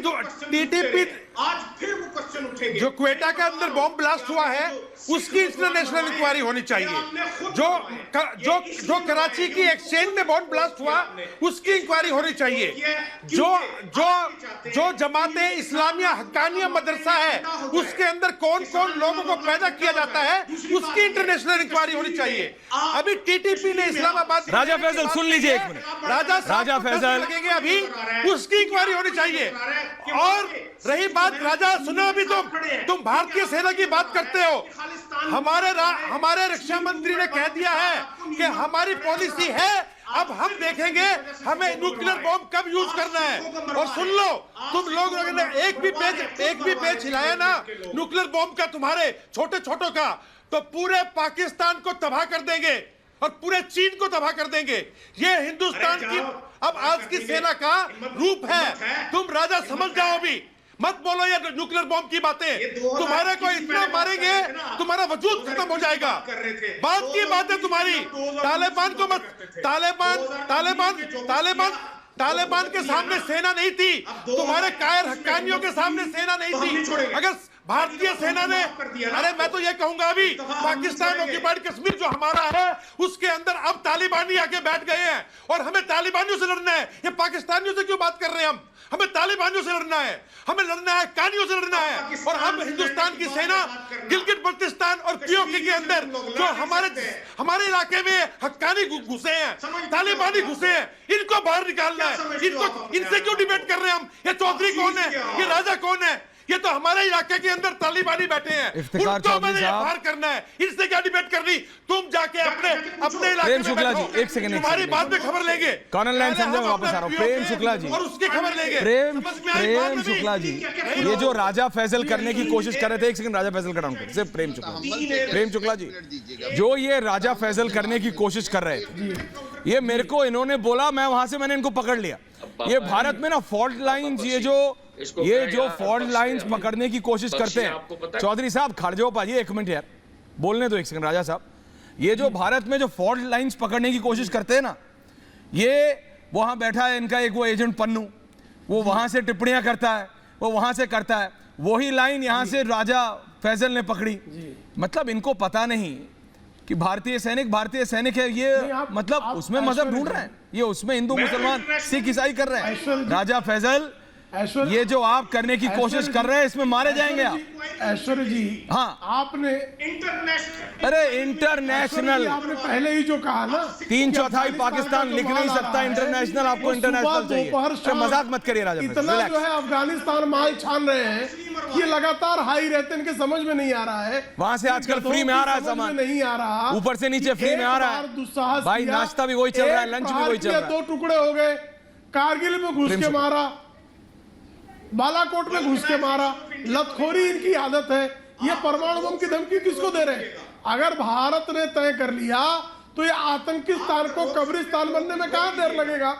जो टीटीपी आज फिर वो क्वेश्चन उठेंगे। जो क्वेटा के अंदर बॉम्ब ब्लास्ट हुआ है उसकी इंटरनेशनल इंक्वायरी होनी चाहिए। जो कराची की एक्सचेंज में बॉम्ब ब्लास्ट हुआ उसकी इंक्वायरी होनी चाहिए। जो जमाते इस्लामिया हक्कानिया मदरसा है उसके अंदर कौन कौन लोगों को पैदा किया जाता है उसकी इंटरनेशनल इंक्वायरी होनी चाहिए। अभी टीटीपी ने इस्लामाबाद राजा फैसल सुन लीजिए एक मिनट। राजा फैसल लगेंगे अभी उसकी इंक्वायरी होनी चाहिए। और रही बात राजा सुनो, अभी तुम भारतीय सेना की बात करते हो। हमारे रक्षा मंत्री ने कह दिया है कि हमारी पॉलिसी है, अब हम देखेंगे हमें न्यूक्लियर बॉम्ब कब यूज करना है। और सुन लो, तुम लोगों ने एक भी पेज हिलाया ना न्यूक्लियर बॉम्ब का, तुम्हारे छोटे छोटों का, तो पूरे पाकिस्तान को तबाह कर देंगे और पूरे चीन को तबाह कर देंगे। ये हिंदुस्तान की अब आज की सेना का रूप है। तुम राजा समझ जाओ, भी मत बोलो ये न्यूक्लियर बॉम्ब की बातें। तुम्हारे को इतना मारेंगे तुम्हारा वजूद खत्म हो जाएगा। बात की बात है तुम्हारी। तालिबान को मत, तालिबान के सामने सेना नहीं थी, तुम्हारे कायर हक्कानियों के सामने सेना नहीं थी। अगर भारतीय सेना ने, अरे मैं तो ये कहूंगा अभी पाकिस्तान ऑक्युपाइड कश्मीर जो हमारा है उसके अंदर अब तालिबानी आके बैठ गए हैं और हमें तालिबानियों से लड़ना है। ये पाकिस्तानियों से क्यों बात कर रहे हैं हम? हमें तालिबानियों से लड़ना है, हमें लड़ना है, कानियों से लड़ना है। और हम हिंदुस्तान की सेना गिलगित बल्तिस्तान और पीओके के अंदर जो हमारे इलाके में हक्कानी घुसे हैं, तालिबानी घुसे हैं, इनको बाहर निकालना है। इनसे क्यों डिबेट कर रहे हैं हम? ये चौधरी कौन है, ये राजा कौन है? ये तो हमारे इलाके के अंदर तालिबानी बैठे हैं, उनको मैंने बाहर करना है। इनसे क्या डिबेट करनी? तुम जाके अपने इलाके में शुक्ला जी, एक सेकंड, तुम्हारी बात में खबर लेंगे। कर्नल लाइन संजय, मैं वापस आ रहा हूं। प्रेम शुक्ला जी, और उसकी खबर लेंगे। प्रेम शुक्ला जी, ये जो राजा फैसल करने की कोशिश कर रहे थे, एक सेकंड राजा फैसल का नाम कर, सिर्फ प्रेम शुक्ला जी, जो ये राजा फैसल करने की कोशिश कर रहे थे, ये मेरे को इन्होंने बोला, मैं वहां से मैंने इनको पकड़ लिया। ये भारत में ना फॉल्ट लाइंस, ये जो फॉल्ट लाइंस पकड़ने की कोशिश करते हैं। चौधरी साहब खड़ जाओ पाजी, एक मिनट यार, बोलने दो एक सेकंड राजा साहब। ये जो भारत में जो फॉल्ट लाइंस पकड़ने की कोशिश करते हैं ना, ये वहां बैठा है इनका एक वो एजेंट पन्नू, वो वहां से टिप्पणियां करता है, वो वहां से करता है, वही लाइन यहां से राजा फैसल ने पकड़ी। मतलब इनको पता नहीं कि भारतीय सैनिक है ये, मतलब उसमें मजहब ढूंढ रहे हैं, ये उसमें हिंदू मुसलमान सिख ईसाई कर रहे हैं। राजा फैसल, ये जो आप करने की कोशिश कर रहे हैं इसमें मारे जाएंगे आप। ऐश्वर्य जी, हाँ, आपने इंटरनेशनल आपने पहले ही जो कहा ना, 3/4 पाकिस्तान लिख नहीं सकता इंटरनेशनल, आपको इंटरनेशनल चाहिए। मजाक मत करिए राजा, इतना जो है अफगानिस्तान माल छान रहे हैं, ये लगातार हाई रहते हैं, इनके समझ में नहीं आ रहा है। वहां से आजकल फ्री में आ रहा है सामान, नहीं आ रहा, ऊपर से नीचे फ्री में आ रहा है भाई, नाश्ता भी वही चल रहा है, लंच भी वही चल रहा है। 2 टुकड़े हो गए, कारगिल में घुस के मारा, बालाकोट में घुस के मारा, लतखोरी इनकी आदत है। ये परमाणु बम की धमकी किसको दे रहे हैं? अगर भारत ने तय कर लिया तो ये आतंकिस्तान को कब्रिस्तान बनने में कहां देर लगेगा?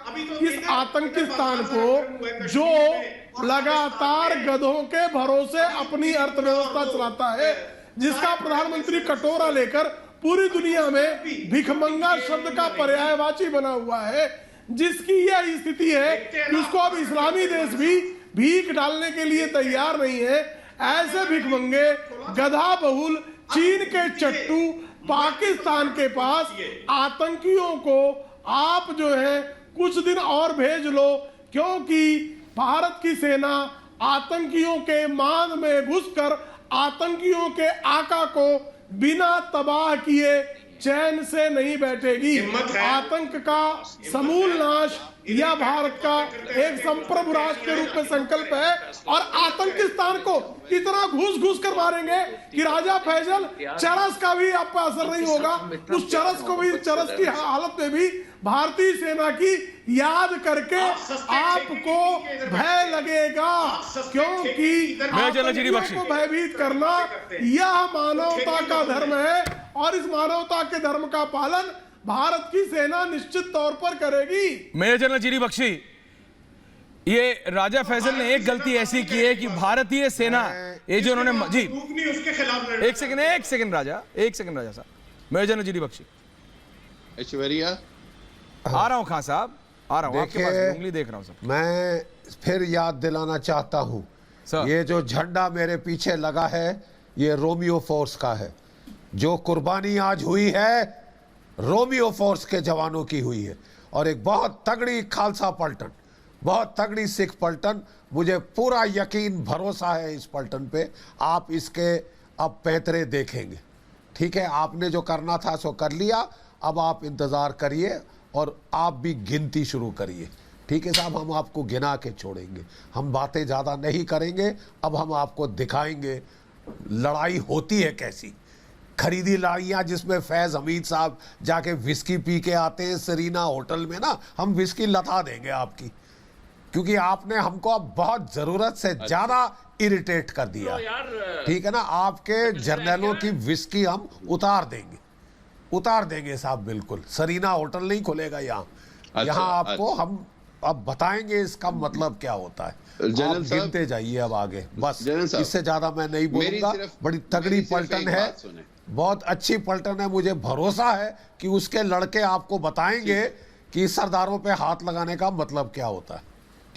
इस आतंकिस्तान को जो लगातार गधों के भरोसे अपनी अर्थव्यवस्था चलाता है, जिसका प्रधानमंत्री कटोरा लेकर पूरी दुनिया में भिखमंगा शब्द का पर्यायवाची बना हुआ है, जिसकी यह स्थिति है कि उसको अब इस्लामी देश भी भीख डालने के लिए तैयार नहीं है। ऐसे भिखमंगे, गधा बहुल, चीन के चट्टू पाकिस्तान के पास आतंकियों को आप जो है कुछ दिन और भेज लो, क्योंकि भारत की सेना आतंकियों के मान में घुसकर आतंकियों के आका को बिना तबाह किए चैन से नहीं बैठेगी। आतंक का समूल नाश यह भारत का एक संप्रभु राष्ट्र के रूप में संकल्प है, और आतंकिस्तान को इतना घुस कर मारेंगे कि राजा फैसल चरस का भी आप पर असर नहीं होगा। उस चरस की हालत में भी भारतीय सेना की याद करके आपको भय लगेगा, क्योंकि आतंकियों को भयभीत करना यह मानवता का धर्म है, और इस मानवता के धर्म का पालन भारत की सेना निश्चित तौर पर करेगी। मेजर जनरल जीरी बख्शी, ये राजा फैसल ने एक गलती ऐसी की है कि भारतीय सेना, ये जो उन्होंने जी एक सेकंड राजा साहब, मेजर जनरल जीरी बख्शी, ऐश्वर्या आ रहा हूं खान साहब, आ रहा हूं आपके पास, उंगली देख रहा हूं सर। मैं फिर याद दिलाना चाहता हूं, सर। ये जो झंडा मेरे पीछे लगा है ये रोमियो फोर्स का है। जो कुर्बानी आज हुई है रोमियो फोर्स के जवानों की हुई है, और एक बहुत तगड़ी खालसा पलटन, बहुत तगड़ी सिख पलटन। मुझे पूरा यकीन भरोसा है इस पलटन पे। आप इसके अब पैतरे देखेंगे। ठीक है, आपने जो करना था सो कर लिया, अब आप इंतज़ार करिए और आप भी गिनती शुरू करिए। ठीक है साहब, हम आपको गिना के छोड़ेंगे, हम बातें ज़्यादा नहीं करेंगे। अब हम आपको दिखाएंगे लड़ाई होती है कैसी। खरीदी लड़ाइयाँ जिसमें फैज़ हमीद साहब जाके विस्की पी के आते हैं सरीना होटल में ना, हम विस्की लथा देंगे आपकी, क्योंकि आपने हमको अब बहुत ज़रूरत से ज़्यादा इरिटेट कर दिया। ठीक है ना, आपके जर्नलों की विस्की हम उतार देंगे साहब, बिल्कुल। सरीना होटल नहीं खुलेगा यहाँ। यहाँ आपको हम अब बताएंगे इसका मतलब क्या होता है। आप गिनते जाइए अब आगे, बस इससे ज्यादा मैं नहीं बोलूंगा। बड़ी तगड़ी पलटन है, बहुत अच्छी पलटन है। मुझे भरोसा है कि उसके लड़के आपको बताएंगे कि सरदारों पे हाथ लगाने का मतलब क्या होता है।